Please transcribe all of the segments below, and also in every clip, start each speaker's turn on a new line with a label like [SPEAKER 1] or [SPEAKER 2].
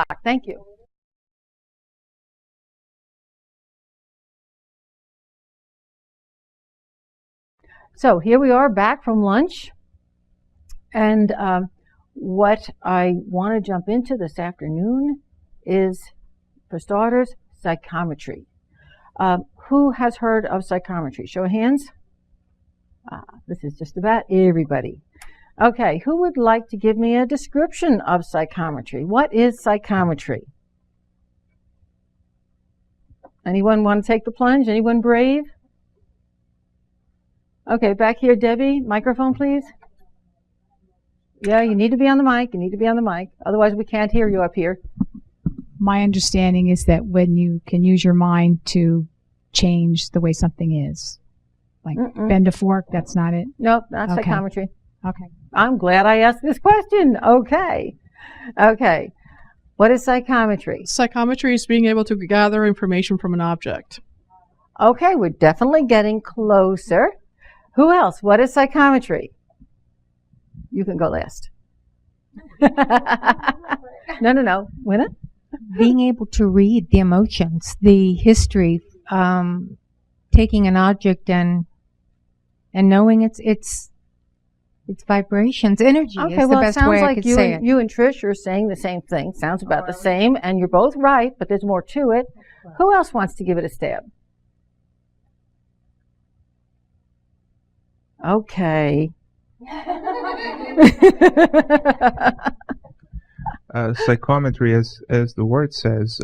[SPEAKER 1] o'clock. Thank you. So here we are back from lunch. And what I want to jump into this afternoon is, for starters, psychometry. Who has heard of psychometry? Show of hands. This is just about everybody. Okay, who would like to give me a description of psychometry? What is psychometry? Anyone want to take the plunge? Anyone brave? Okay, back here, Debbie, microphone, please. Yeah, you need to be on the mic. You need to be on the mic. Otherwise, we can't hear you up here.
[SPEAKER 2] My understanding is that when you can use your mind to change the way something is, like bend a fork, that's not it?
[SPEAKER 1] Nope, not psychometry.
[SPEAKER 2] Okay.
[SPEAKER 1] I'm glad I asked this question. Okay. Okay. What is psychometry?
[SPEAKER 3] Psychometry is being able to gather information from an object.
[SPEAKER 1] Okay, we're definitely getting closer. Who else? What is psychometry? You can go last. No. Winna?
[SPEAKER 4] Being able to read the emotions, the history, taking an object and knowing its vibrations, energy.
[SPEAKER 1] Okay,
[SPEAKER 4] is
[SPEAKER 1] well,
[SPEAKER 4] the
[SPEAKER 1] it
[SPEAKER 4] best
[SPEAKER 1] sounds
[SPEAKER 4] way I
[SPEAKER 1] like
[SPEAKER 4] could
[SPEAKER 1] you
[SPEAKER 4] say
[SPEAKER 1] and,
[SPEAKER 4] it.
[SPEAKER 1] you and Trish are saying the same thing. Sounds about the same, and you're both right, but there's more to it. Who else wants to give it a stab? Okay.
[SPEAKER 5] Psychometry, as the word says,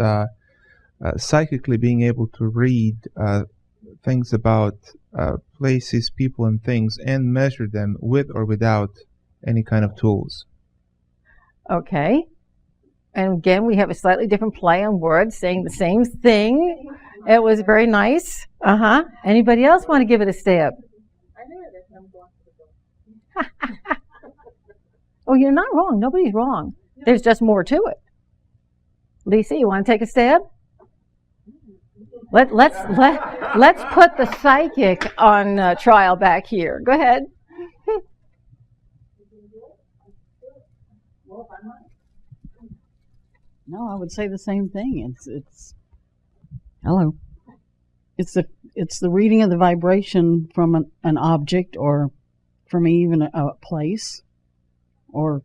[SPEAKER 5] psychically being able to read things about places, people, and things, and measure them with or without any kind of tools.
[SPEAKER 1] Okay. And again, we have a slightly different play on words saying the same thing. It was very nice. Anybody else want to give it a stab? Oh, you're not wrong. Nobody's wrong. There's just more to it. Lisa, you want to take a stab? Let's put the psychic on trial back here. Go ahead.
[SPEAKER 6] No, I would say the same thing. It's hello. It's the reading of the vibration from an object, or from even a place, or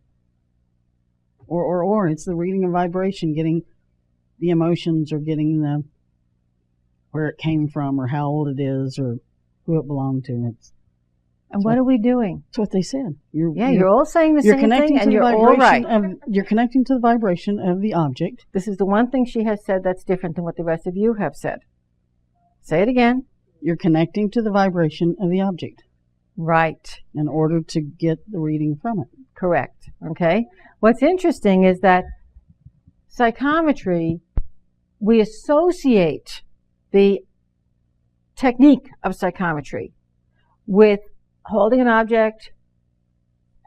[SPEAKER 6] it's the reading of vibration, getting the emotions, or getting the where it came from, or how old it is, or who it belonged to.
[SPEAKER 1] And what are we doing?
[SPEAKER 6] That's what they said.
[SPEAKER 1] You're all saying the same thing, and you're all right.
[SPEAKER 6] You're connecting to the vibration of the object.
[SPEAKER 1] This is the one thing she has said that's different than what the rest of you have said. Say it again.
[SPEAKER 6] You're connecting to the vibration of the object.
[SPEAKER 1] Right.
[SPEAKER 6] In order to get the reading from it.
[SPEAKER 1] Correct. Okay. What's interesting is that psychometry, we associate the technique of psychometry with holding an object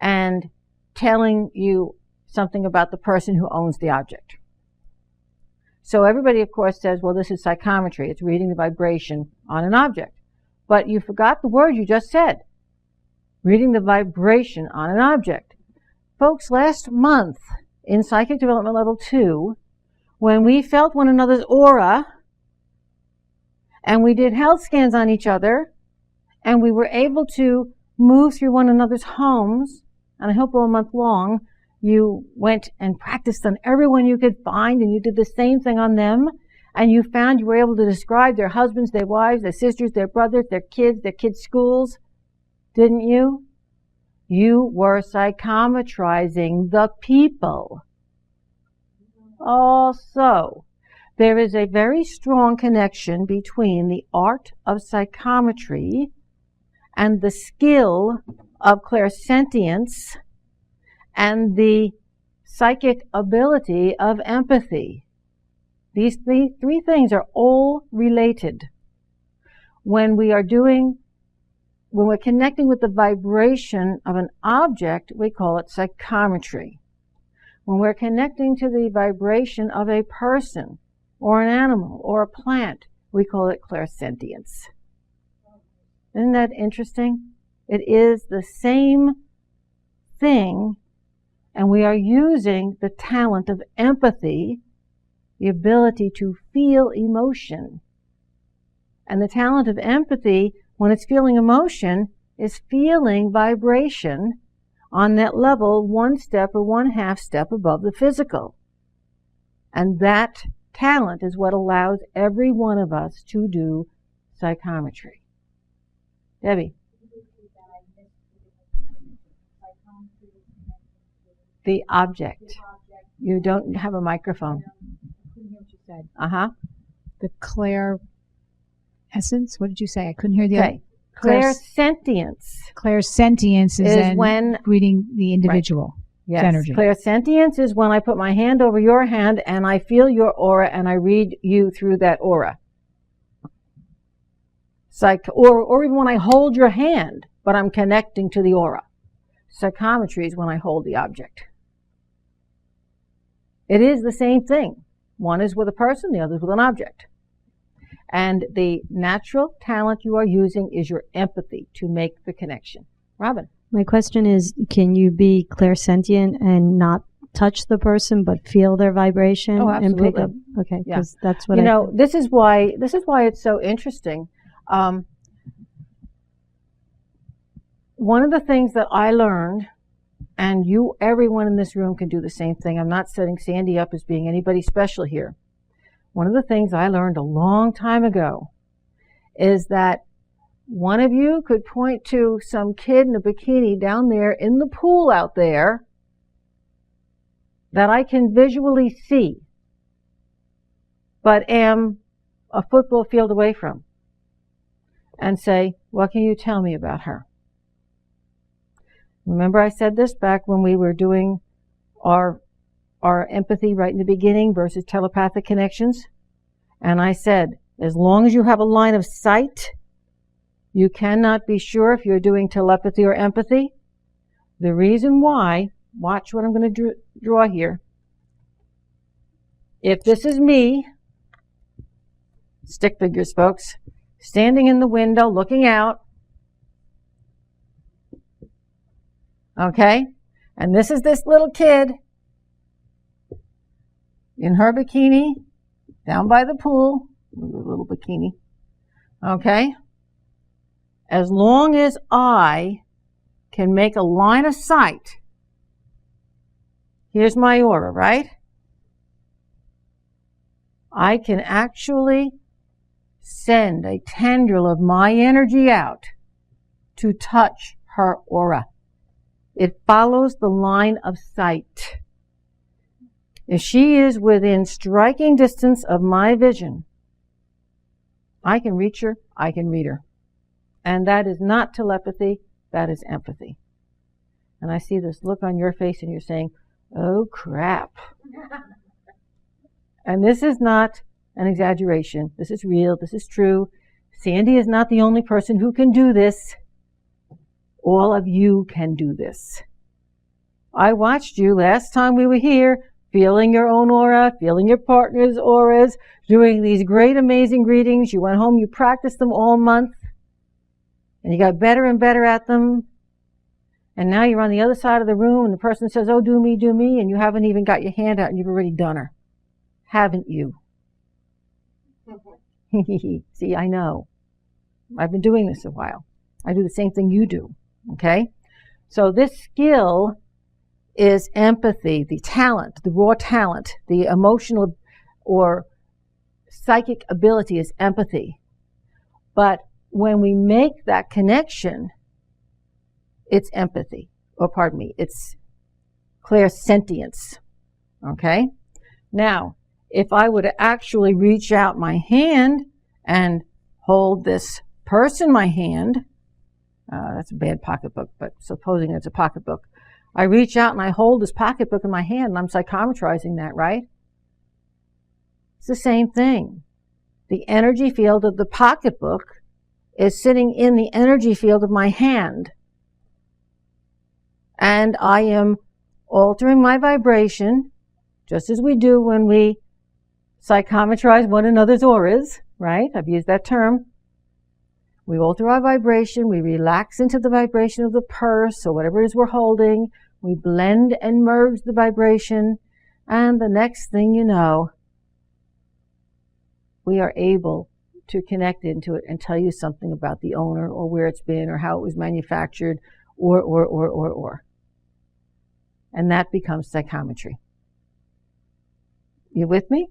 [SPEAKER 1] and telling you something about the person who owns the object. So everybody, of course, says, well, this is psychometry. It's reading the vibration on an object. But you forgot the word you just said. Reading the vibration on an object. Folks, last month in Psychic Development Level 2, when we felt one another's aura, and we did health scans on each other, and we were able to move through one another's homes, and I hope all month long you went and practiced on everyone you could find, and you did the same thing on them, and you found you were able to describe their husbands, their wives, their sisters, their brothers, their kids' schools, didn't you? You were psychometrizing the people. Also, there is a very strong connection between the art of psychometry and the skill of clairsentience and the psychic ability of empathy. These three things are all related. When we're connecting with the vibration of an object, we call it psychometry. When we're connecting to the vibration of a person or an animal or a plant, we call it clairsentience. Isn't that interesting? It is the same thing, And we are using the talent of empathy, the ability to feel emotion. And the talent of empathy, when it's feeling emotion, is feeling vibration on that level, one step or one half step above the physical. And that talent is what allows every one of us to do psychometry. Debbie. The object. You don't have a microphone. Uh-huh.
[SPEAKER 2] The clair essence? What did you say? I couldn't hear the other.
[SPEAKER 1] Clairsentience.
[SPEAKER 2] Clairsentience is
[SPEAKER 1] when
[SPEAKER 2] reading the individual.
[SPEAKER 1] Yes.
[SPEAKER 2] Energy.
[SPEAKER 1] Clairsentience is when I put my hand over your hand and I feel your aura and I read you through that aura. Or even when I hold your hand, but I'm connecting to the aura. Psychometry is when I hold the object. It is the same thing. One is with a person, the other is with an object. And the natural talent you are using is your empathy to make the connection. Robin.
[SPEAKER 7] My question is, can you be clairsentient and not touch the person but feel their vibration and pick up? Okay, because that's what
[SPEAKER 1] this is why it's so interesting. One of the things that I learned, and everyone in this room can do the same thing. I'm not setting Sandy up as being anybody special here. One of the things I learned a long time ago is that one of you could point to some kid in a bikini down there in the pool out there that I can visually see, but am a football field away from, and say, what can you tell me about her? Remember I said this back when we were doing our empathy right in the beginning versus telepathic connections? And I said, as long as you have a line of sight, you cannot be sure if you're doing telepathy or empathy. The reason why, watch what I'm going to draw here. If this is me, stick figures, folks, standing in the window looking out, okay, and this is this little kid in her bikini down by the pool, little bikini, okay. As long as I can make a line of sight, here's my aura, right? I can actually send a tendril of my energy out to touch her aura. It follows the line of sight. If she is within striking distance of my vision, I can reach her, I can read her. And that is not telepathy, that is empathy. And I see this look on your face and you're saying, oh crap. And this is not an exaggeration. This is real, this is true. Sandy is not the only person who can do this. All of you can do this. I watched you last time we were here, feeling your own aura, feeling your partner's auras, doing these great, amazing readings. You went home, you practiced them all month, and you got better and better at them. And now you're on the other side of the room, and the person says, oh, do me, and you haven't even got your hand out, and you've already done her. Haven't you? See, I know. I've been doing this a while. I do the same thing you do. Okay? So this skill is empathy, the talent, the raw talent, the emotional or psychic ability is empathy. But when we make that connection, it's empathy. Or pardon me, it's clairsentience. Okay? Now, if I were to actually reach out my hand and hold this person in my hand, that's a bad pocketbook, but supposing it's a pocketbook, I reach out and I hold this pocketbook in my hand and I'm psychometrizing that, right? It's the same thing. The energy field of the pocketbook is sitting in the energy field of my hand. And I am altering my vibration, just as we do when we psychometrize one another's auras, right? I've used that term. We alter our vibration, we relax into the vibration of the purse or whatever it is we're holding, We blend and merge the vibration, and the next thing you know, we are able to connect into it and tell you something about the owner or where it's been or how it was manufactured or. And that becomes psychometry. You with me?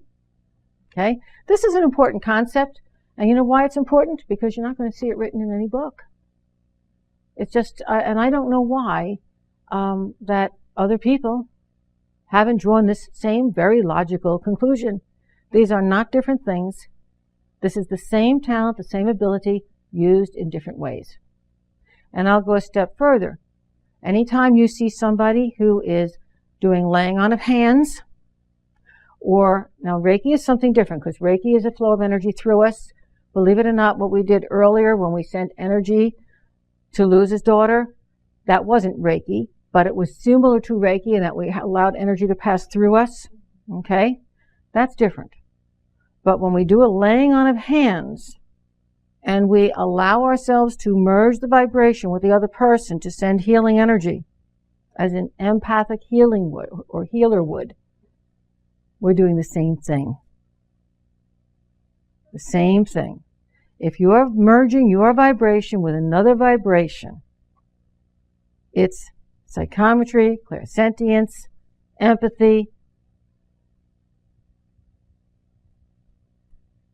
[SPEAKER 1] Okay? This is an important concept. And you know why it's important? Because you're not going to see it written in any book. It's just, and I don't know why, that other people haven't drawn this same very logical conclusion. These are not different things. This is the same talent, the same ability, used in different ways. And I'll go a step further. Anytime you see somebody who is doing laying on of hands, or, now Reiki is something different, because Reiki is a flow of energy through us. Believe it or not, what we did earlier when we sent energy to Luz's daughter, that wasn't Reiki, but it was similar to Reiki in that we allowed energy to pass through us. Okay? That's different. But when we do a laying on of hands, and we allow ourselves to merge the vibration with the other person to send healing energy, as an empathic healing would, or healer would, we're doing the same thing. The same thing. If you are merging your vibration with another vibration, it's psychometry, clairsentience, empathy.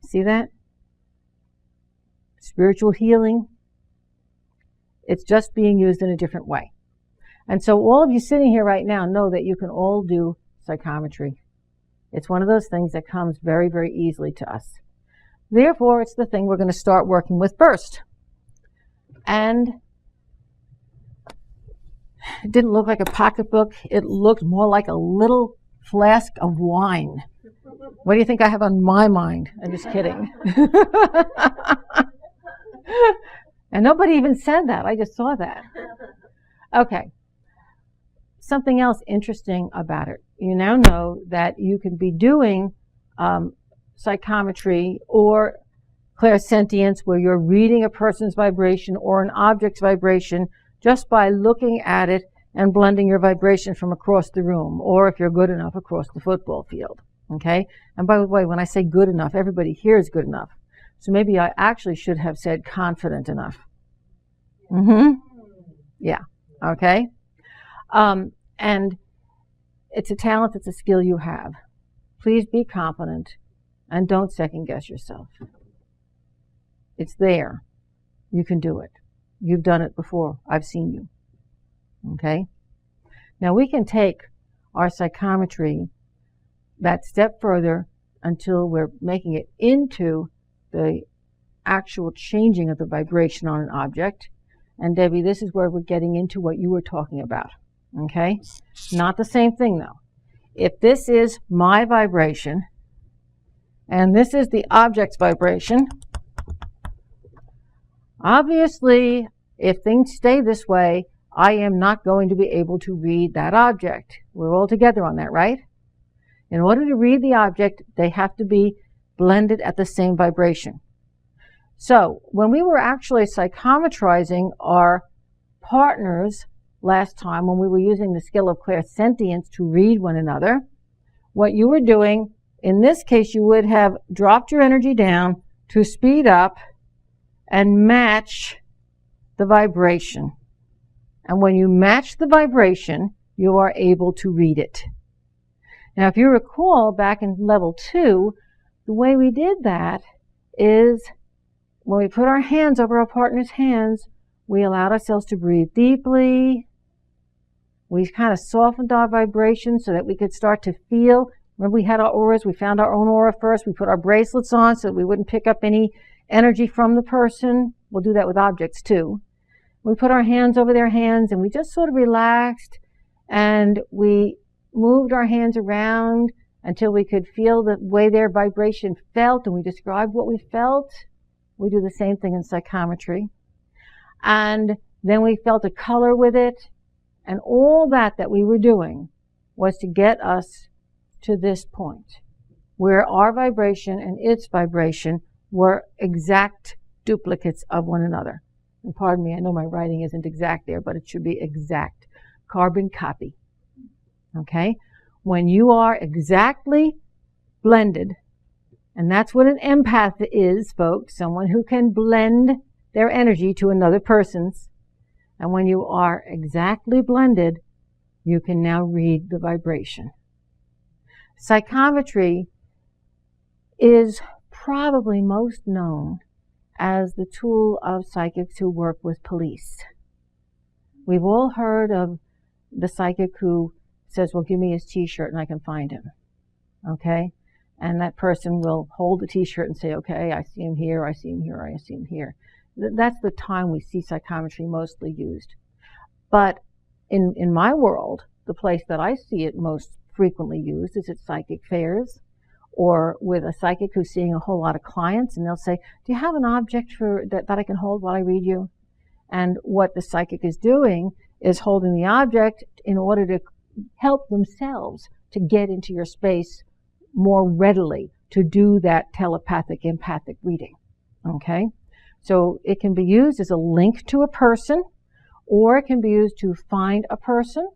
[SPEAKER 1] See that? Spiritual healing. It's just being used in a different way. And so all of you sitting here right now know that you can all do psychometry. It's one of those things that comes very, very easily to us. Therefore, it's the thing we're going to start working with first. And it didn't look like a pocketbook. It looked more like a little flask of wine. What do you think I have on my mind? I'm just kidding. And nobody even said that. I just saw that. Okay. Something else interesting about it. You now know that you can be doing psychometry or clairsentience, where you're reading a person's vibration or an object's vibration just by looking at it and blending your vibration from across the room, or if you're good enough, across the football field. Okay? And by the way, when I say good enough, everybody here is good enough. So maybe I actually should have said confident enough. Yeah. Okay? And it's a talent, it's a skill you have. Please be confident and don't second guess yourself. It's there. You can do it. You've done it before. I've seen you. Okay? Now we can take our psychometry that step further until we're making it into the actual changing of the vibration on an object. And Debbie, this is where we're getting into what you were talking about. Okay? Not the same thing though. If this is my vibration and this is the object's vibration, obviously if things stay this way, I am not going to be able to read that object. We're all together on that, right? In order to read the object, they have to be blended at the same vibration. So when we were actually psychometrizing our partners last time, when we were using the skill of clairsentience to read one another, what you were doing, in this case, you would have dropped your energy down to speed up and match the vibration. And when you match the vibration, you are able to read it. Now, if you recall back in level 2, the way we did that is when we put our hands over our partner's hands, we allowed ourselves to breathe deeply. We kind of softened our vibration so that we could start to feel. Remember, we had our auras. We found our own aura first. We put our bracelets on so that we wouldn't pick up any energy from the person. We'll do that with objects too. We put our hands over their hands and we just sort of relaxed and we moved our hands around until we could feel the way their vibration felt, and we described what we felt. We do the same thing in psychometry. And then we felt a color with it, and all that we were doing was to get us to this point where our vibration and its vibration were exact duplicates of one another. And pardon me, I know my writing isn't exact there, but it should be exact. carbon copy. Okay? When you are exactly blended, and that's what an empath is, folks, someone who can blend their energy to another person's. And when you are exactly blended, you can now read the vibration. Psychometry is probably most known as the tool of psychics who work with police. We've all heard of the psychic who says, well, give me his t-shirt and I can find him. Okay? And that person will hold the t-shirt and say, okay, I see him here, I see him here, I see him here. That's the time we see psychometry mostly used. But in my world, the place that I see it most frequently used is at psychic fairs, or with a psychic who's seeing a whole lot of clients, and they'll say, do you have an object that I can hold while I read you? And what the psychic is doing is holding the object in order to help themselves to get into your space more readily, to do that telepathic, empathic reading. Okay? So it can be used as a link to a person, or it can be used to find a person,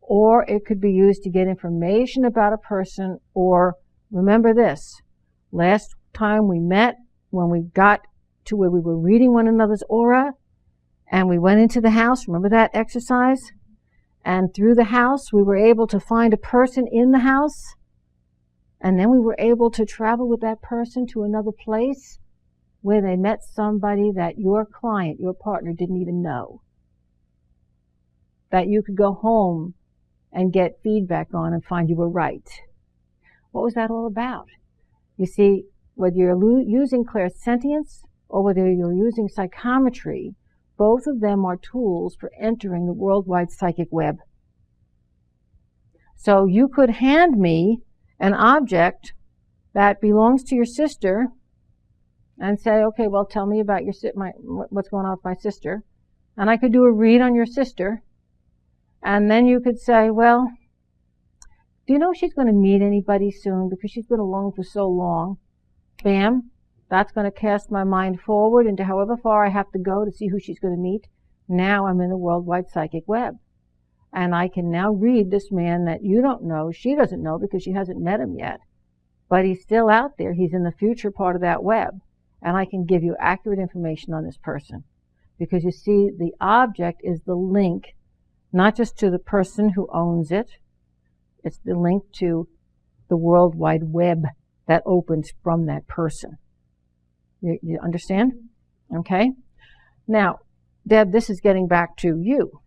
[SPEAKER 1] or it could be used to get information about a person, or remember this, last time we met, when we got to where we were reading one another's aura, and we went into the house, remember that exercise? And through the house, we were able to find a person in the house, and then we were able to travel with that person to another place where they met somebody that your client, your partner, didn't even know. That you could go home and get feedback on and find you were right. What was that all about? You see, whether you're using clairsentience or whether you're using psychometry, both of them are tools for entering the worldwide psychic web. So you could hand me an object that belongs to your sister and say, okay, well, tell me about what's going on with my sister. And I could do a read on your sister. And then you could say, well, do you know she's going to meet anybody soon because she's been alone for so long? Bam. That's going to cast my mind forward into however far I have to go to see who she's going to meet. Now I'm in the worldwide psychic web. And I can now read this man that you don't know, she doesn't know because she hasn't met him yet. But he's still out there. He's in the future part of that web. And I can give you accurate information on this person. Because you see, the object is the link, not just to the person who owns it. It's the link to the World Wide Web that opens from that person. You understand? Okay? Now, Deb, this is getting back to you.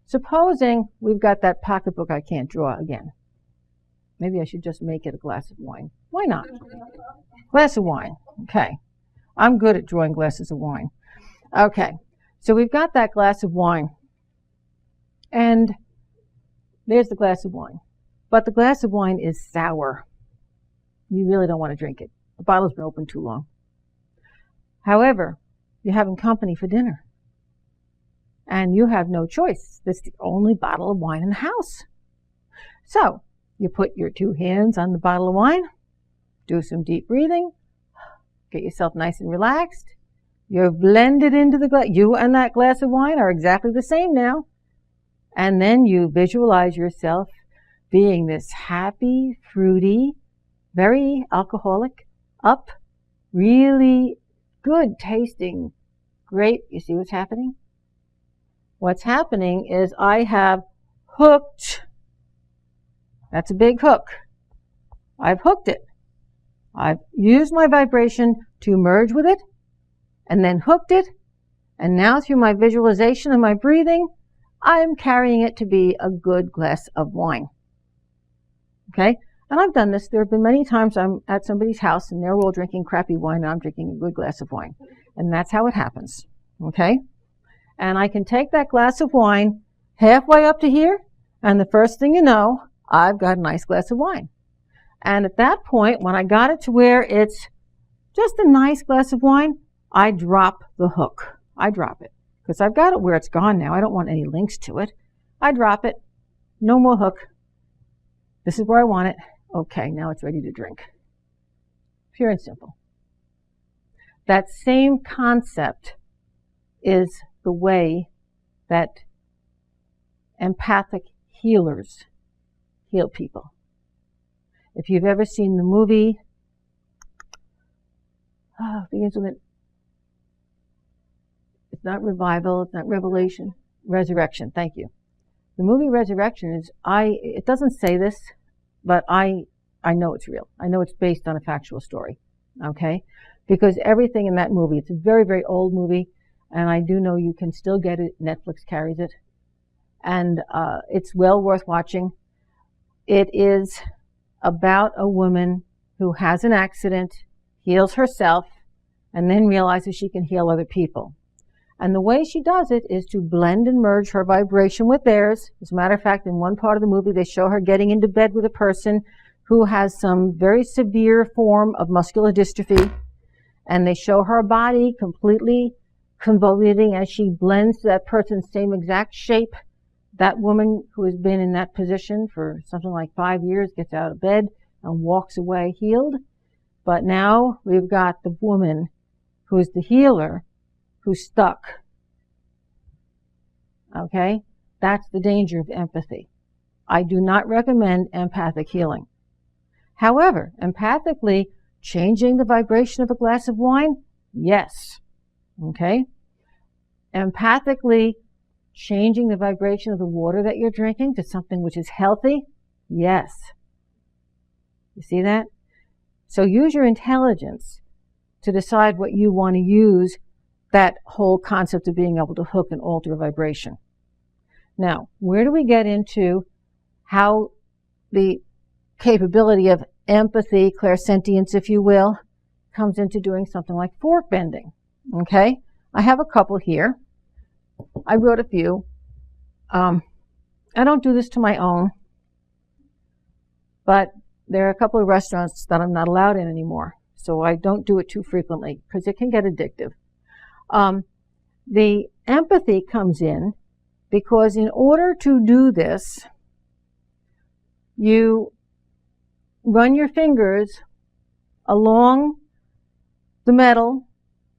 [SPEAKER 1] Supposing we've got that pocketbook I can't draw again. Maybe I should just make it a glass of wine. Why not? Glass of wine. Okay. I'm good at drawing glasses of wine. Okay. So we've got that glass of wine. And there's the glass of wine. But the glass of wine is sour. You really don't want to drink it. The bottle's been open too long. However, you're having company for dinner. And you have no choice. This is the only bottle of wine in the house. So, you put your two hands on the bottle of wine, do some deep breathing, get yourself nice and relaxed. You're blended into the glass. You and that glass of wine are exactly the same now. And then you visualize yourself being this happy, fruity, very alcoholic, really good tasting grape. You see what's happening? What's happening is I have hooked. That's a big hook. I've hooked it. I've used my vibration to merge with it and then hooked it. And now through my visualization and my breathing, I'm carrying it to be a good glass of wine. Okay? And I've done this. There have been many times I'm at somebody's house and they're all drinking crappy wine and I'm drinking a good glass of wine. And that's how it happens. Okay? And I can take that glass of wine halfway up to here, and the first thing you know, I've got a nice glass of wine. And at that point, when I got it to where it's just a nice glass of wine, I drop the hook. I drop it. Because I've got it where it's gone now. I don't want any links to it. I drop it. No more hook. This is where I want it. Okay, now it's ready to drink. Pure and simple. That same concept is the way that empathic healers heal people. If you've ever seen the movie, begins with it's not Revival, it's not Revelation, Resurrection. Thank you. The movie Resurrection is, it doesn't say this, but I know it's real. I know it's based on a factual story, okay? Because everything in that movie, it's a very, very old movie, and I do know you can still get it. Netflix carries it. And it's well worth watching. It is about a woman who has an accident, heals herself, and then realizes she can heal other people. And the way she does it is to blend and merge her vibration with theirs. As a matter of fact, in one part of the movie, they show her getting into bed with a person who has some very severe form of muscular dystrophy. And they show her body completely convoluting as she blends to that person's same exact shape. That woman who has been in that position for something like 5 years gets out of bed and walks away healed. But now we've got the woman who is the healer who's stuck. Okay? That's the danger of empathy. I do not recommend empathic healing. However, empathically changing the vibration of a glass of wine, yes. Okay? Empathically changing the vibration of the water that you're drinking to something which is healthy, yes. You see that? So use your intelligence to decide what you want to use that whole concept of being able to hook and alter vibration. Now, where do we get into how the capability of empathy, clairsentience, if you will, comes into doing something like fork bending? Okay? I have a couple here. I wrote a few. I don't do this to my own, but there are a couple of restaurants that I'm not allowed in anymore, so I don't do it too frequently because it can get addictive. The empathy comes in because in order to do this, you run your fingers along the metal,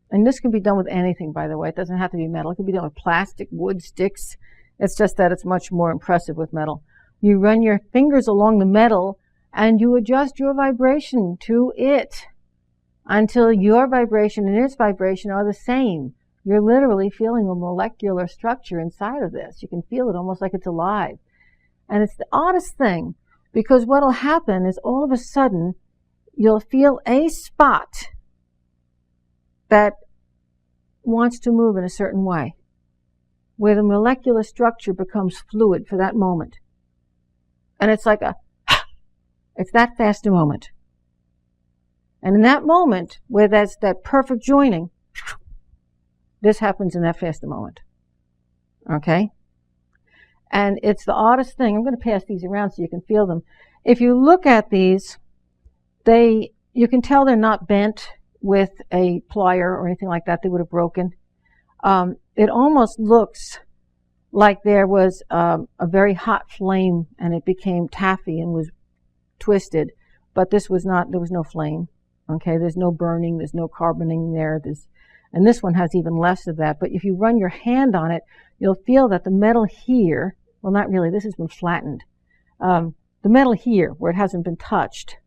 [SPEAKER 1] and this can be done with anything, by the way. It doesn't have to be metal. It can be done with plastic, wood, sticks. It's just that it's much more impressive with metal. You run your fingers along the metal and you adjust your vibration to it until your vibration and its vibration are the same. You're literally feeling a molecular structure inside of this. You can feel it almost like it's alive. And it's the oddest thing, because what will happen is all of a sudden you'll feel a spot that wants to move in a certain way, where the molecular structure becomes fluid for that moment. And it's like it's that fast a moment. And in that moment, where that's that perfect joining, this happens in that fast a moment. Okay? And it's the oddest thing. I'm going to pass these around so you can feel them. If you look at these, you can tell they're not bent with a plier or anything like that. They would have broken. It almost looks like there was a very hot flame and it became taffy and was twisted. But this was not, there was no flame. Okay, there's no burning, there's no carboning there. And this one has even less of that. But if you run your hand on it, you'll feel that the metal here, well, not really, this has been flattened. The metal here, where it hasn't been touched,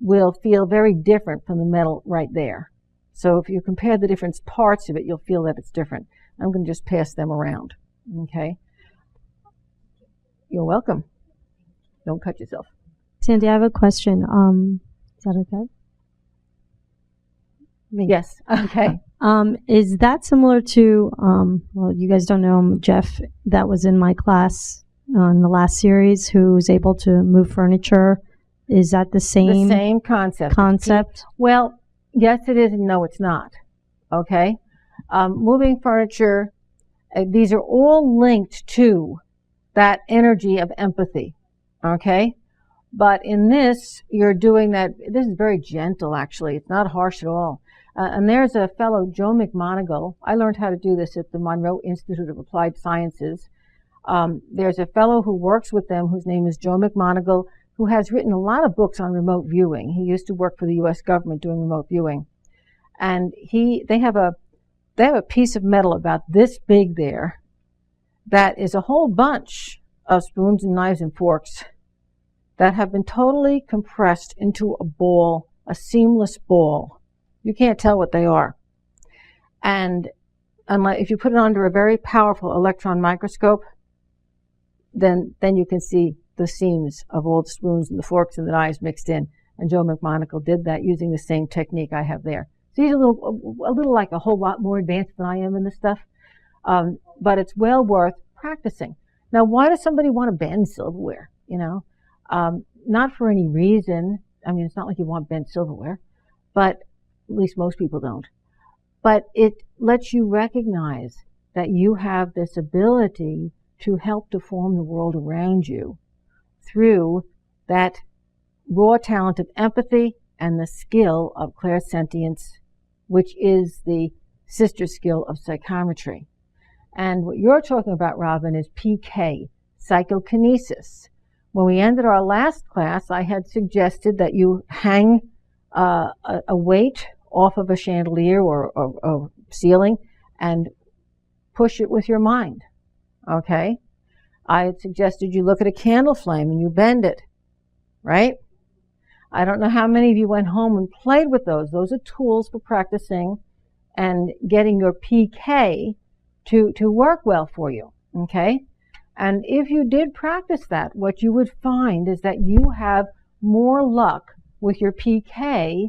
[SPEAKER 1] will feel very different from the metal right there. So if you compare the different parts of it, you'll feel that it's different. I'm going to just pass them around. Okay? You're welcome. Don't cut yourself.
[SPEAKER 7] Sandy, I have a question. Is that okay?
[SPEAKER 1] Yes. Okay.
[SPEAKER 7] Is that similar to, well, you guys don't know him, Jeff, that was in my class in the last series, who's able to move furniture. Is that the same?
[SPEAKER 1] The same concept. Well, yes, it is, and no, it's not. Okay? Moving furniture, these are all linked to that energy of empathy. Okay? But in this, you're doing that, this is very gentle, actually. It's not harsh at all. And there's a fellow, Joe McMonigal. I learned how to do this at the Monroe Institute of Applied Sciences. There's a fellow who works with them whose name is Joe McMonigal, who has written a lot of books on remote viewing. He used to work for the U.S. government doing remote viewing. And they have a piece of metal about this big there that is a whole bunch of spoons and knives and forks that have been totally compressed into a ball, a seamless ball. You can't tell what they are. And unless, if you put it under a very powerful electron microscope, then you can see the seams of all the spoons and the forks and the knives mixed in. And Joe McMonagle did that using the same technique I have there. So he's a little like a whole lot more advanced than I am in this stuff. But it's well worth practicing. Now, why does somebody want to bend silverware? You know, not for any reason. I mean, it's not like you want bent silverware, but at least most people don't. But it lets you recognize that you have this ability to help to form the world around you through that raw talent of empathy and the skill of clairsentience, which is the sister skill of psychometry. And what you're talking about, Robin, is PK, psychokinesis. When we ended our last class, I had suggested that you hang a weight off of a chandelier or ceiling and push it with your mind. Okay? I had suggested you look at a candle flame and you bend it. Right? I don't know how many of you went home and played with those. Those are tools for practicing and getting your PK to work well for you. Okay? And if you did practice that, what you would find is that you have more luck with your PK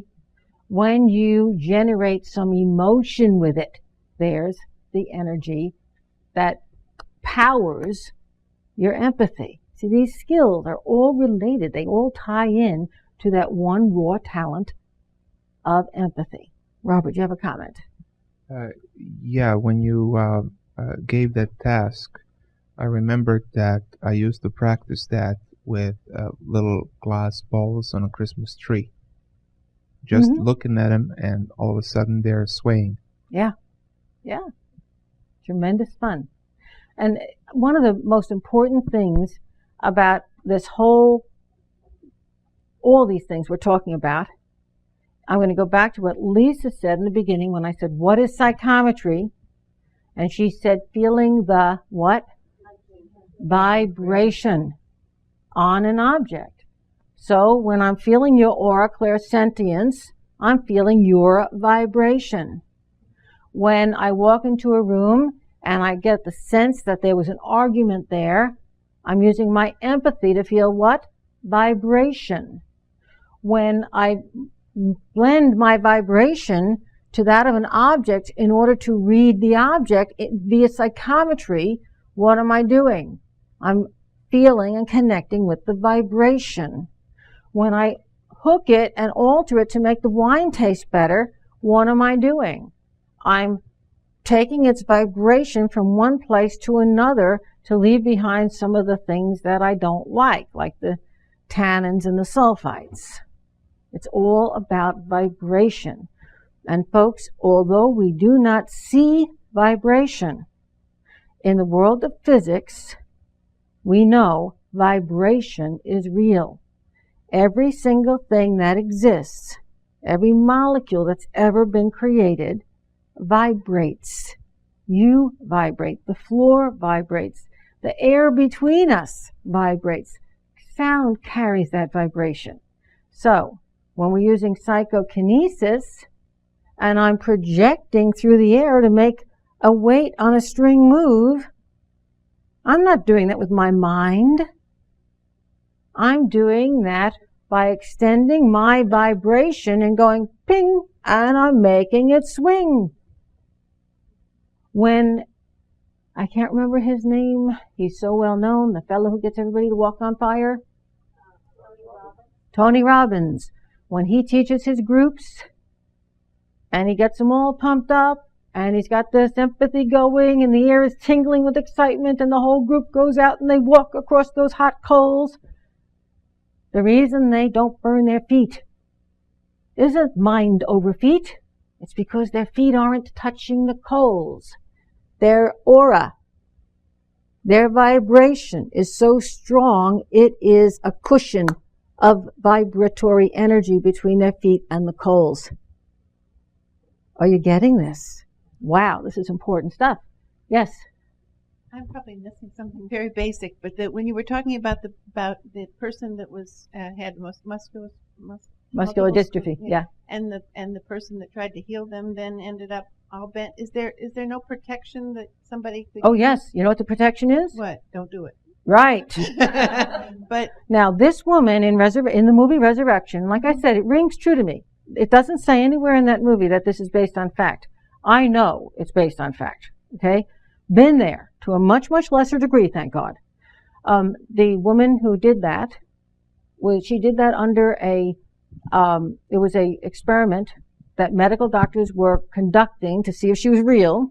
[SPEAKER 1] when you generate some emotion with it. There's the energy that powers your empathy. See, these skills are all related. They all tie in to that one raw talent of empathy. Robert, do you have a comment?
[SPEAKER 5] Yeah, when you gave that task, I remembered that I used to practice that with little glass balls on a Christmas tree. Just looking at them, and all of a sudden they're swaying. Yeah.
[SPEAKER 1] Yeah. Tremendous fun. And one of the most important things about this all these things we're talking about, I'm going to go back to what Lisa said in the beginning when I said, what is psychometry? And she said, feeling the what? Vibration on an object. So when I'm feeling your aura clairsentience, I'm feeling your vibration. When I walk into a room and I get the sense that there was an argument there, I'm using my empathy to feel what? Vibration. When I blend my vibration to that of an object in order to read the object via psychometry, what am I doing? I'm feeling and connecting with the vibration. When I hook it and alter it to make the wine taste better, what am I doing? I'm taking its vibration from one place to another to leave behind some of the things that I don't like the tannins and the sulfites. It's all about vibration. And folks, although we do not see vibration, in the world of physics, we know vibration is real. Every single thing that exists, every molecule that's ever been created, vibrates. You vibrate. The floor vibrates. The air between us vibrates. Sound carries that vibration. So, when we're using psychokinesis, and I'm projecting through the air to make a weight on a string move, I'm not doing that with my mind. I'm doing that by extending my vibration and going ping, and I'm making it swing. When, I can't remember his name, he's so well known, the fellow who gets everybody to walk on fire. Tony Robbins. When he teaches his groups, and he gets them all pumped up, and he's got this empathy going, and the air is tingling with excitement, and the whole group goes out and they walk across those hot coals. The reason they don't burn their feet isn't mind over feet. It's because their feet aren't touching the coals. Their aura, their vibration is so strong, it is a cushion of vibratory energy between their feet and the coals. Are you getting this? Wow, this is important stuff. Yes?
[SPEAKER 8] I'm probably missing something very basic, but that when you were talking about the person that was had muscular
[SPEAKER 1] dystrophy, yeah.
[SPEAKER 8] and the person that tried to heal them then ended up all bent. Is there no protection that somebody could?
[SPEAKER 1] Oh yes, you know what the protection is?
[SPEAKER 8] What? Don't do it.
[SPEAKER 1] Right.
[SPEAKER 8] But
[SPEAKER 1] now this woman in the movie Resurrection, like I said, it rings true to me. It doesn't say anywhere in that movie that this is based on fact. I know it's based on fact. Okay, been there to a much lesser degree, thank God. The woman who did that, she did that under it was a experiment that medical doctors were conducting to see if she was real.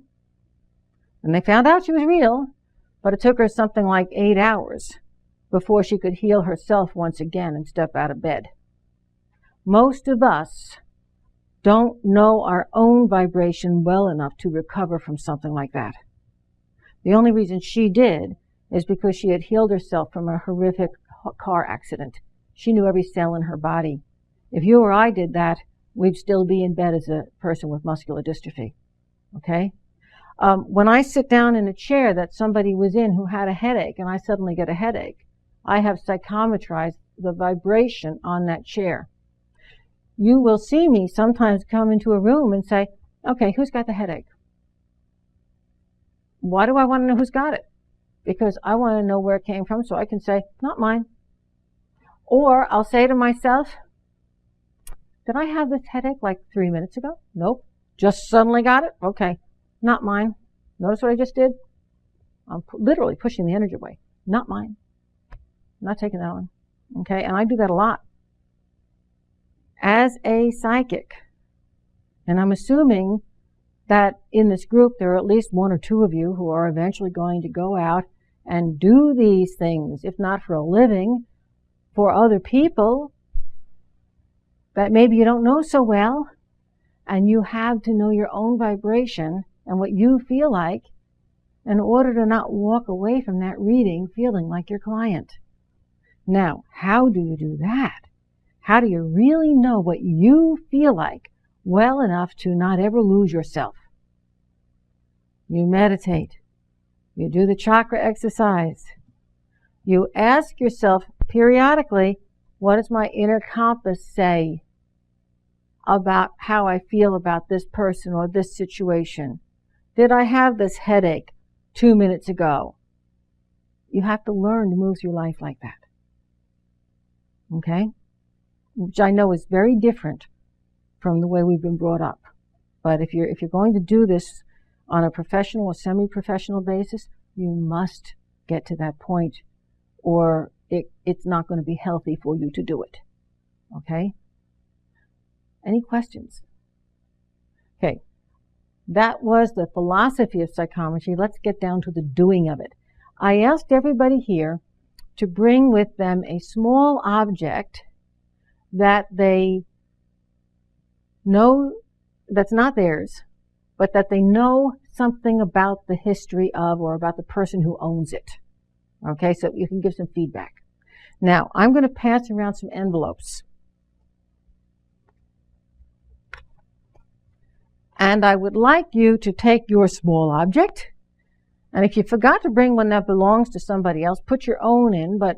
[SPEAKER 1] And they found out she was real, but it took her something like 8 hours before she could heal herself once again and step out of bed. Most of us don't know our own vibration well enough to recover from something like that. The only reason she did is because she had healed herself from a horrific car accident. She knew every cell in her body. If you or I did that, we'd still be in bed as a person with muscular dystrophy. Okay? When I sit down in a chair that somebody was in who had a headache and I suddenly get a headache, I have psychometrized the vibration on that chair. You will see me sometimes come into a room and say, okay, who's got the headache? Why do I want to know who's got it? Because I want to know where it came from so I can say, not mine. Or I'll say to myself, did I have this headache like 3 minutes ago? Nope. Just suddenly got it? Okay. Not mine. Notice what I just did? I'm literally pushing the energy away. Not mine. I'm not taking that one. Okay? And I do that a lot. As a psychic, and I'm assuming that in this group there are at least 1 or 2 of you who are eventually going to go out and do these things, if not for a living, for other people that maybe you don't know so well, and you have to know your own vibration and what you feel like in order to not walk away from that reading feeling like your client. Now, how do you do that? How do you really know what you feel like well enough to not ever lose yourself? You meditate. You do the chakra exercise. You ask yourself periodically, what does my inner compass say about how I feel about this person or this situation? Did I have this headache 2 minutes ago? You have to learn to move through life like that. Okay? Which I know is very different from the way we've been brought up. But if you're going to do this on a professional or semi-professional basis, you must get to that point, or it's not going to be healthy for you to do it. Okay? Any questions? Okay. That was the philosophy of psychometry. Let's get down to the doing of it. I asked everybody here to bring with them a small object that they know that's not theirs, but that they know something about the history of or about the person who owns it. Okay, so you can give some feedback. Now, I'm going to pass around some envelopes. And I would like you to take your small object, and if you forgot to bring one that belongs to somebody else, put your own in, but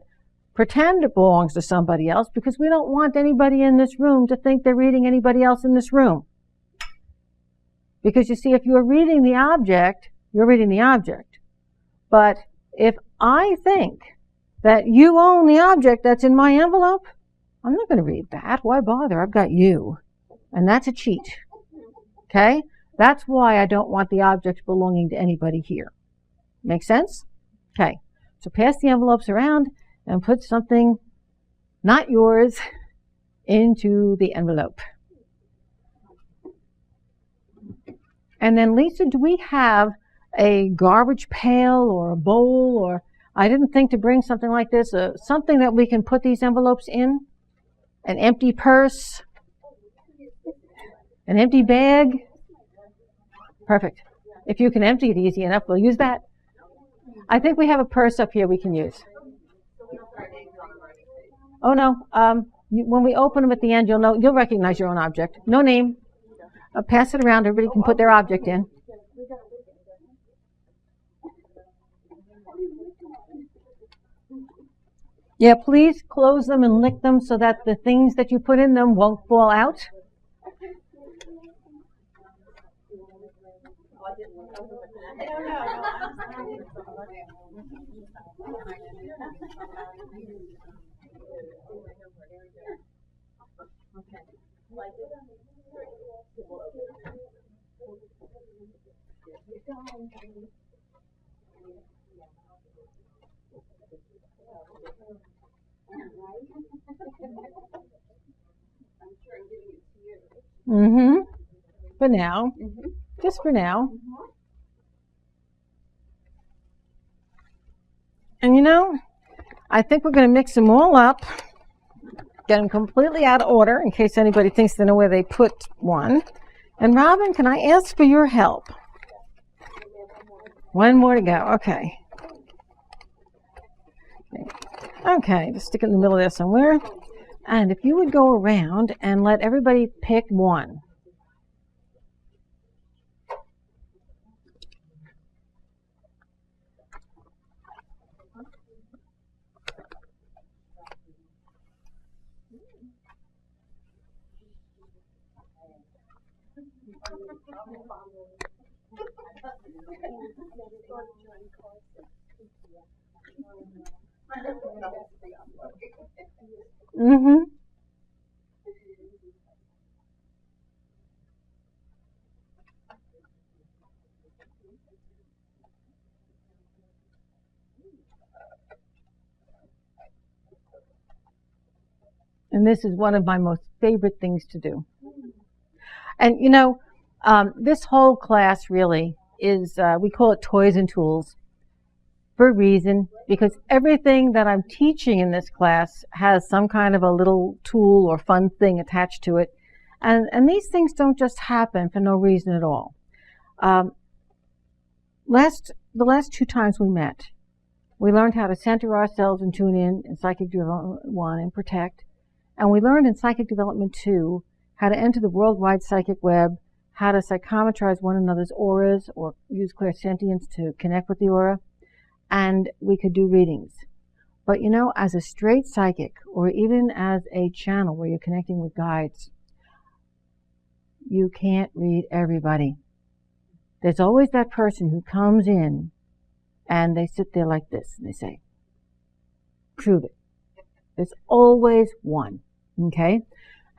[SPEAKER 1] pretend it belongs to somebody else, because we don't want anybody in this room to think they're reading anybody else in this room. Because you see, if you're reading the object, you're reading the object. But if I think that you own the object that's in my envelope, I'm not going to read that. Why bother? I've got you. And that's a cheat. Okay? That's why I don't want the object belonging to anybody here. Make sense? Okay. So pass the envelopes around and put something not yours into the envelope. And then, Lisa, do we have a garbage pail or a bowl, or I didn't think to bring something like this, something that we can put these envelopes in? An empty purse? An empty bag? Perfect. If you can empty it easy enough, we'll use that. I think we have a purse up here we can use. Oh no, when we open them at the end, you'll recognize your own object. No name. Pass it around, everybody can put their object in. Yeah, please close them and lick them so that the things that you put in them won't fall out. Mm-hmm. For now. Just for now. And you know, I think we're going to mix them all up, get them completely out of order in case anybody thinks they know where they put one. And Robin, can I ask for your help? One more to go. Okay. Okay, just stick it in the middle there somewhere. And if you would go around and let everybody pick one. Mm-hmm. And this is one of my most favorite things to do. And you know, this whole class really is, we call it Toys and Tools for a reason, because everything that I'm teaching in this class has some kind of a little tool or fun thing attached to it. And these things don't just happen for no reason at all. The last 2 times we met, we learned how to center ourselves and tune in Psychic Development 1 and protect. And we learned in Psychic Development 2 how to enter the worldwide psychic web, how to psychometrize one another's auras or use clairsentience to connect with the aura. And we could do readings. But you know, as a straight psychic, or even as a channel where you're connecting with guides, you can't read everybody. There's always that person who comes in and they sit there like this and they say, prove it. There's always one, okay?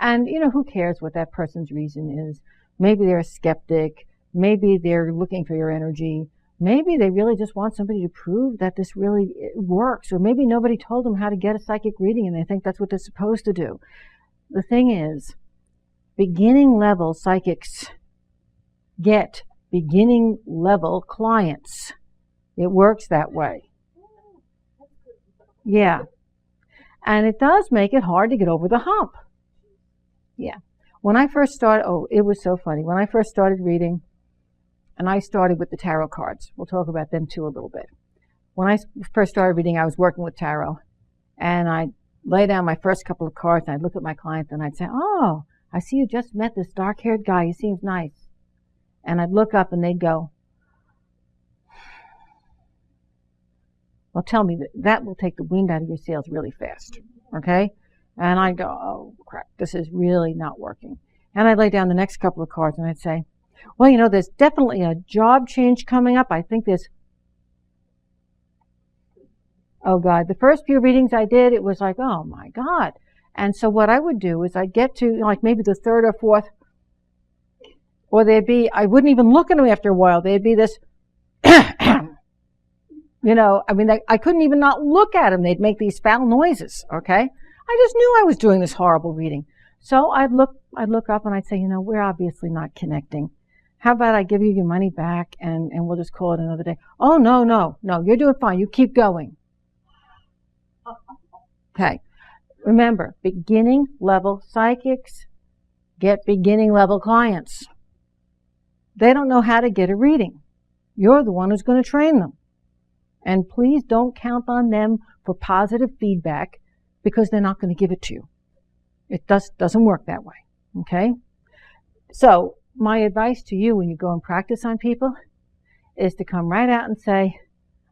[SPEAKER 1] And you know, who cares what that person's reason is? Maybe they're a skeptic, maybe they're looking for your energy, maybe they really just want somebody to prove that this really works, or maybe nobody told them how to get a psychic reading and they think that's what they're supposed to do. The thing is, beginning level psychics get beginning level clients. It works that way. Yeah. And it does make it hard to get over the hump. Yeah. When I first started, it was so funny. When I first started reading, and I started with the tarot cards. We'll talk about them too a little bit. When I first started reading, I was working with tarot. And I'd lay down my first couple of cards, and I'd look at my clients, and I'd say, oh, I see you just met this dark-haired guy. He seems nice. And I'd look up, and they'd go, well, tell me that will take the wind out of your sails really fast, okay? And I'd go, oh, crap, this is really not working. And I'd lay down the next couple of cards, and I'd say, well, you know, there's definitely a job change coming up. I think there's, oh, God. The first few readings I did, it was like, oh, my God. And so what I would do is I'd get to, like, maybe the 3rd or 4th, or there'd be, I wouldn't even look at them after a while. There'd be this, you know, I mean, I couldn't even not look at them. They'd make these foul noises, okay? I just knew I was doing this horrible reading. So I'd look up and I'd say, you know, we're obviously not connecting. How about I give you your money back and we'll just call it another day? Oh, no, you're doing fine. You keep going. Okay. Remember, beginning level psychics get beginning level clients. They don't know how to get a reading. You're the one who's going to train them. And please don't count on them for positive feedback because they're not going to give it to you. It doesn't work that way. Okay? So, my advice to you when you go and practice on people is to come right out and say,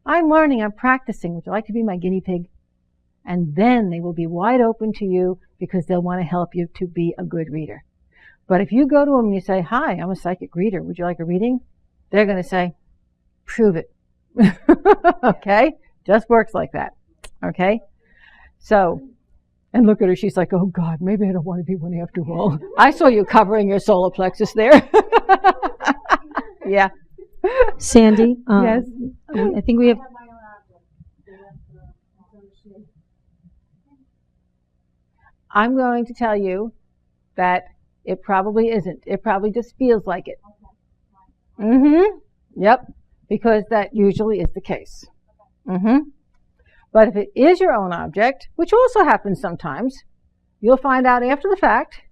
[SPEAKER 1] I'm learning, I'm practicing. Would you like to be my guinea pig? And then they will be wide open to you because they'll want to help you to be a good reader. But if you go to them and you say, hi, I'm a psychic reader, would you like a reading? They're going to say, prove it. Okay? Just works like that. Okay? So, and look at her, she's like, oh God, maybe I don't want to be one after all. I saw you covering your solar plexus there. Yeah.
[SPEAKER 7] Sandy,
[SPEAKER 1] Yes.
[SPEAKER 7] I think we have.
[SPEAKER 1] I'm going to tell you that it probably isn't. It probably just feels like it. Mm-hmm. Yep. Because that usually is the case. Mm-hmm. But if it is your own object, which also happens sometimes, you'll find out after the fact,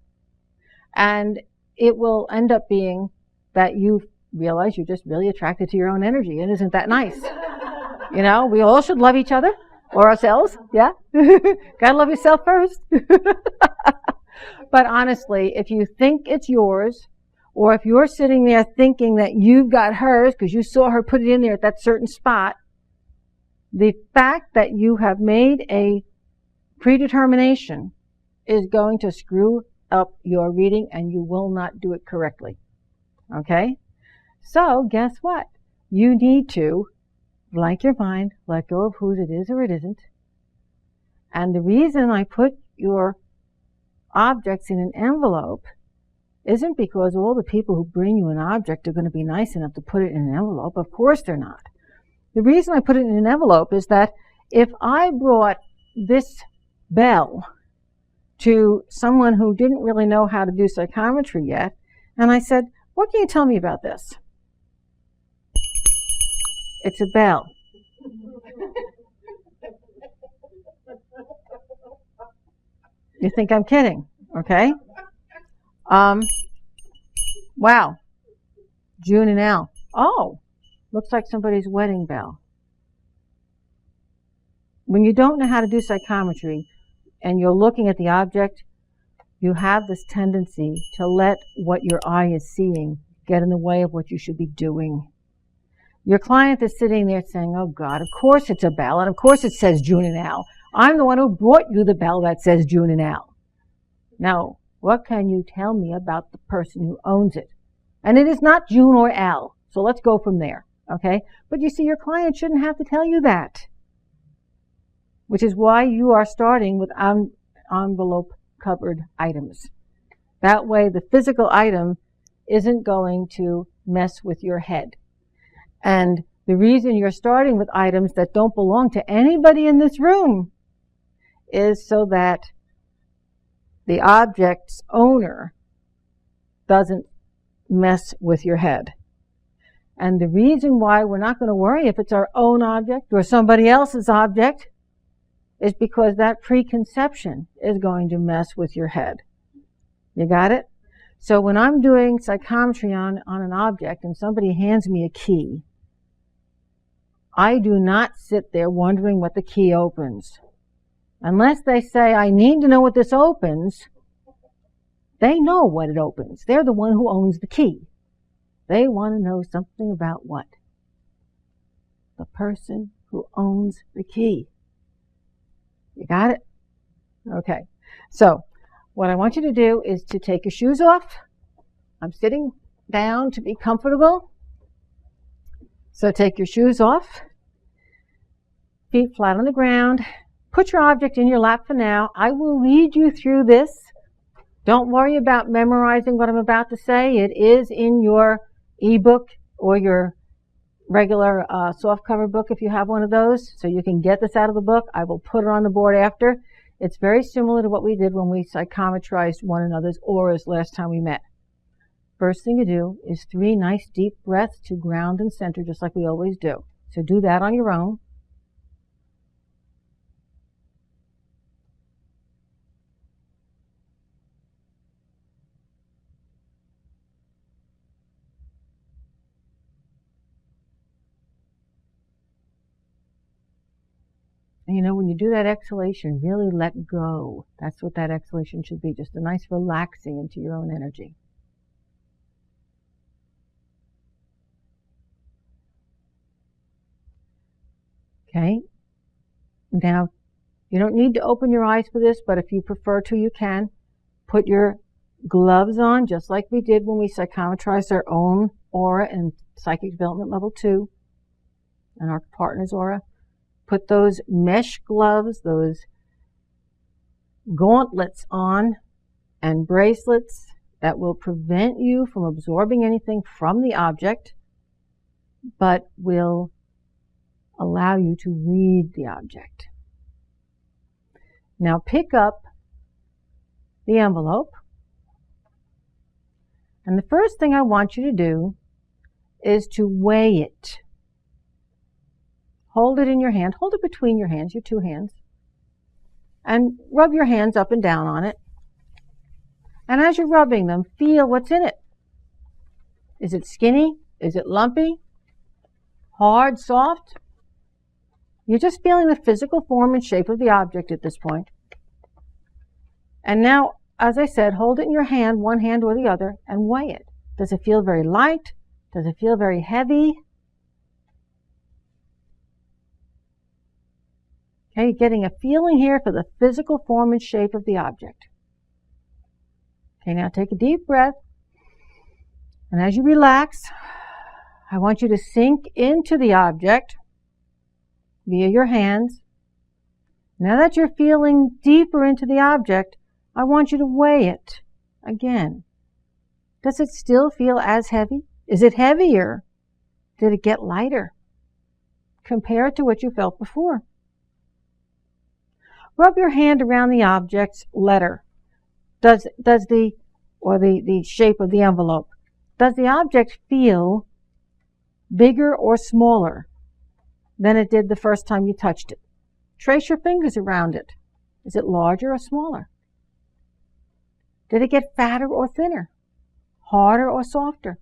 [SPEAKER 1] and it will end up being that you realize you're just really attracted to your own energy, and isn't that nice? You know, we all should love each other or ourselves, yeah? Gotta love yourself first. But honestly, if you think it's yours, or if you're sitting there thinking that you've got hers because you saw her put it in there at that certain spot, the fact that you have made a predetermination is going to screw up your reading, and you will not do it correctly. Okay? So, guess what? You need to, like your mind, let go of whose it is or it isn't. And the reason I put your objects in an envelope isn't because all the people who bring you an object are going to be nice enough to put it in an envelope. Of course they're not. The reason I put it in an envelope is that if I brought this bell to someone who didn't really know how to do psychometry yet, and I said, what can you tell me about this? It's a bell. You think I'm kidding, okay? Wow. June and Al. Oh, looks like somebody's wedding bell. When you don't know how to do psychometry and you're looking at the object, you have this tendency to let what your eye is seeing get in the way of what you should be doing. Your client is sitting there saying, oh God, of course it's a bell, and of course it says June and Al. I'm the one who brought you the bell that says June and Al. Now, what can you tell me about the person who owns it? And it is not June or Al, so let's go from there, okay? But you see, your client shouldn't have to tell you that, which is why you are starting with envelope-covered items. That way, the physical item isn't going to mess with your head. And the reason you're starting with items that don't belong to anybody in this room is so that the object's owner doesn't mess with your head. And the reason why we're not going to worry if it's our own object or somebody else's object is because that preconception is going to mess with your head. You got it? So when I'm doing psychometry on an object and somebody hands me a key, I do not sit there wondering what the key opens. Unless they say, I need to know what this opens, they know what it opens. They're the one who owns the key. They want to know something about what? The person who owns the key. You got it? Okay. So, what I want you to do is to take your shoes off. I'm sitting down to be comfortable. So take your shoes off, feet flat on the ground. Put your object in your lap for now. I will lead you through this. Don't worry about memorizing what I'm about to say. It is in your ebook or your regular softcover book if you have one of those, so you can get this out of the book. I will put it on the board after. It's very similar to what we did when we psychometrized one another's auras last time we met. First thing you do is 3 nice deep breaths to ground and center, just like we always do. So do that on your own. And you know, when you do that exhalation, really let go. That's what that exhalation should be, just a nice relaxing into your own energy. Okay, now You don't need to open your eyes for this, but if you prefer to, you can. Put your gloves on, just like we did when we psychometrized our own aura in Psychic Development Level 2 and our partner's aura. Put those mesh gloves, those gauntlets on, and bracelets that will prevent you from absorbing anything from the object, but will allow you to read the object. Now pick up the envelope, and the first thing I want you to do is to weigh it. Hold it in your hand. Hold it between your hands, your two hands, and rub your hands up and down on it. And as you're rubbing them, feel what's in it. Is it skinny? Is it lumpy? Hard? Soft? You're just feeling the physical form and shape of the object at this point. And now, as I said, hold it in your hand, one hand or the other, and weigh it. Does it feel very light? Does it feel very heavy? Okay, getting a feeling here for the physical form and shape of the object. Okay, now take a deep breath. And as you relax, I want you to sink into the object via your hands. Now that you're feeling deeper into the object, I want you to weigh it again. Does it still feel as heavy? Is it heavier? Did it get lighter? Compare it to what you felt before. Rub your hand around the object's letter. Does the shape of the envelope, does the object feel bigger or smaller than it did the first time you touched it? Trace your fingers around it. Is it larger or smaller? Did it get fatter or thinner? Harder or softer?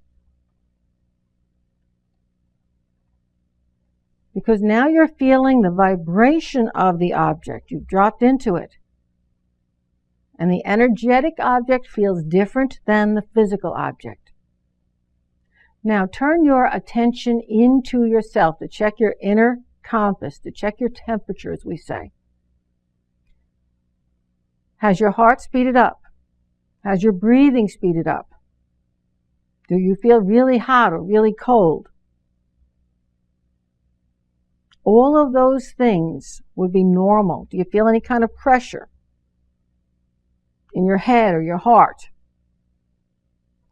[SPEAKER 1] Because now you're feeling the vibration of the object. You've dropped into it. And the energetic object feels different than the physical object. Now turn your attention into yourself to check your inner compass, to check your temperature, as we say. Has your heart speeded up? Has your breathing speeded up? Do you feel really hot or really cold? All of those things would be normal. Do you feel any kind of pressure in your head or your heart?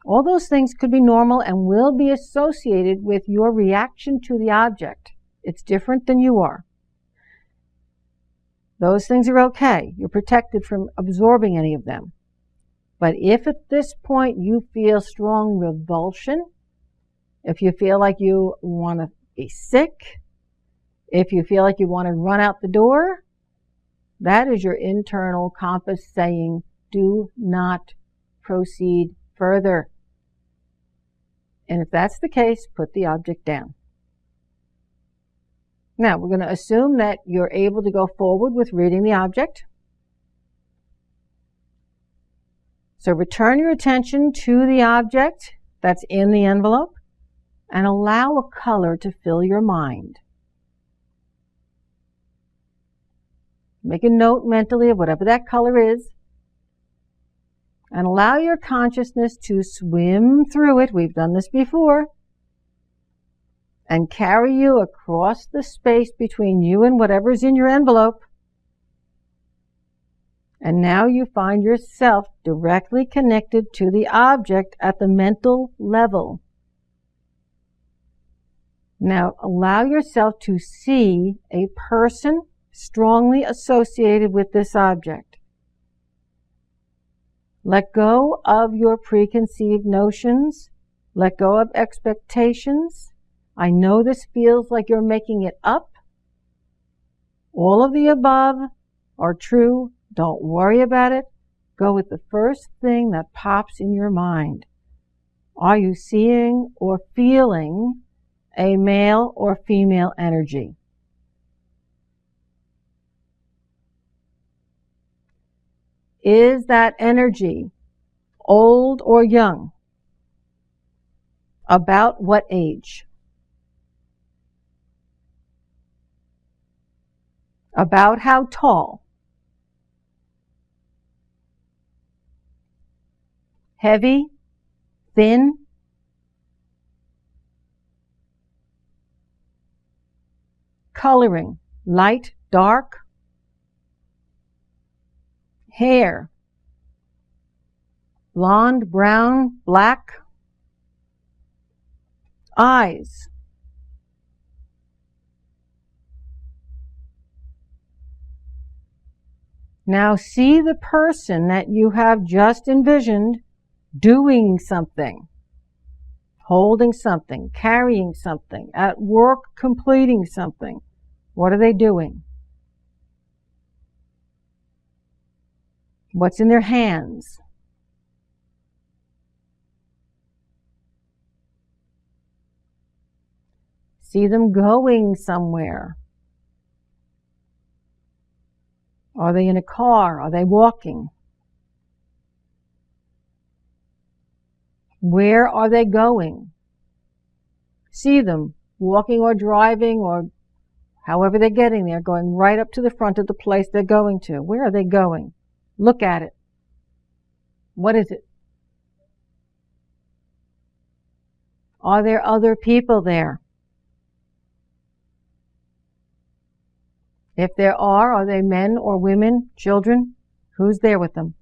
[SPEAKER 1] All those things could be normal and will be associated with your reaction to the object. It's different than you are. Those things are okay. You're protected from absorbing any of them. But if at this point you feel strong revulsion, if you feel like you want to be sick, if you feel like you want to run out the door, that is your internal compass saying, do not proceed further. And if that's the case, put the object down. Now, we're going to assume that you're able to go forward with reading the object. So return your attention to the object that's in the envelope and allow a color to fill your mind. Make a note mentally of whatever that color is and allow your consciousness to swim through it. We've done this before. And carry you across the space between you and whatever's in your envelope. And now you find yourself directly connected to the object at the mental level. Now allow yourself to see a person strongly associated with this object. Let go of your preconceived notions. Let go of expectations. I know this feels like you're making it up. All of the above are true. Don't worry about it. Go with the first thing that pops in your mind. Are you seeing or feeling a male or female energy? Is that energy old or young? About what age? About how tall? heavy, thin, coloring, light, dark, hair, blonde, brown, black, eyes, now see the person that you have just envisioned doing something, holding something, carrying something, at work completing something. What are they doing? What's in their hands? See them going somewhere. Are they in a car? Are they walking? Where are they going? See them walking or driving or however they're getting there, going right up to the front of the place they're going to. Where are they going? Look at it. What is it? Are there other people there? If there are they men or women, children? Who's there with them?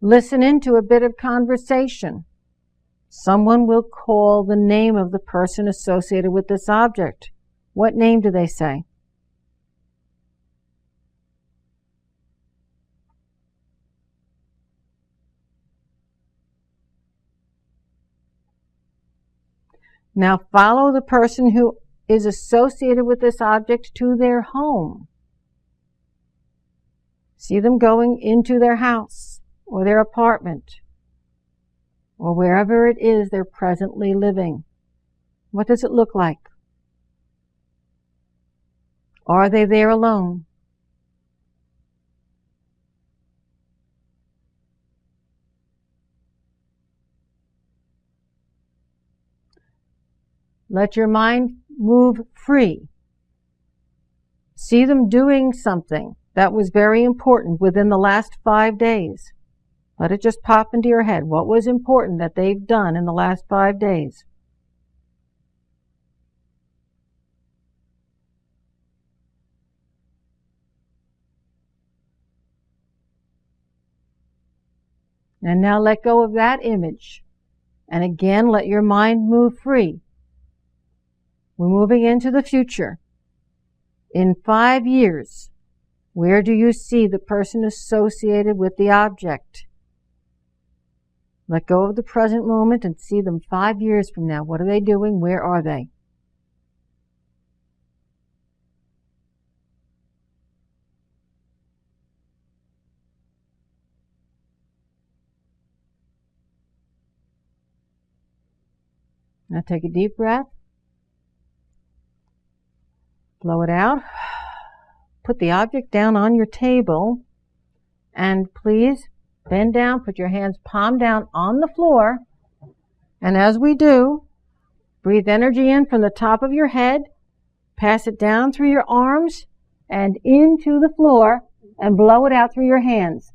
[SPEAKER 1] Listen into a bit of conversation. Someone will call the name of the person associated with this object. What name do they say? Now follow the person who is associated with this object to their home. See them going into their house or their apartment or wherever it is they're presently living. What does it look like? Are they there alone? Let your mind move free. See them doing something that was very important within the last 5 days. Let it just pop into your head. What was important that they've done in the last 5 days? And now let go of that image. And again, let your mind move free. We're moving into the future. In 5 years, where do you see the person associated with the object? Let go of the present moment and see them 5 years from now. What are they doing? Where are they? Now take a deep breath. Blow it out. Put the object down on your table and please bend down, put your hands palm down on the floor, and as we do, breathe energy in from the top of your head, pass it down through your arms and into the floor and blow it out through your hands.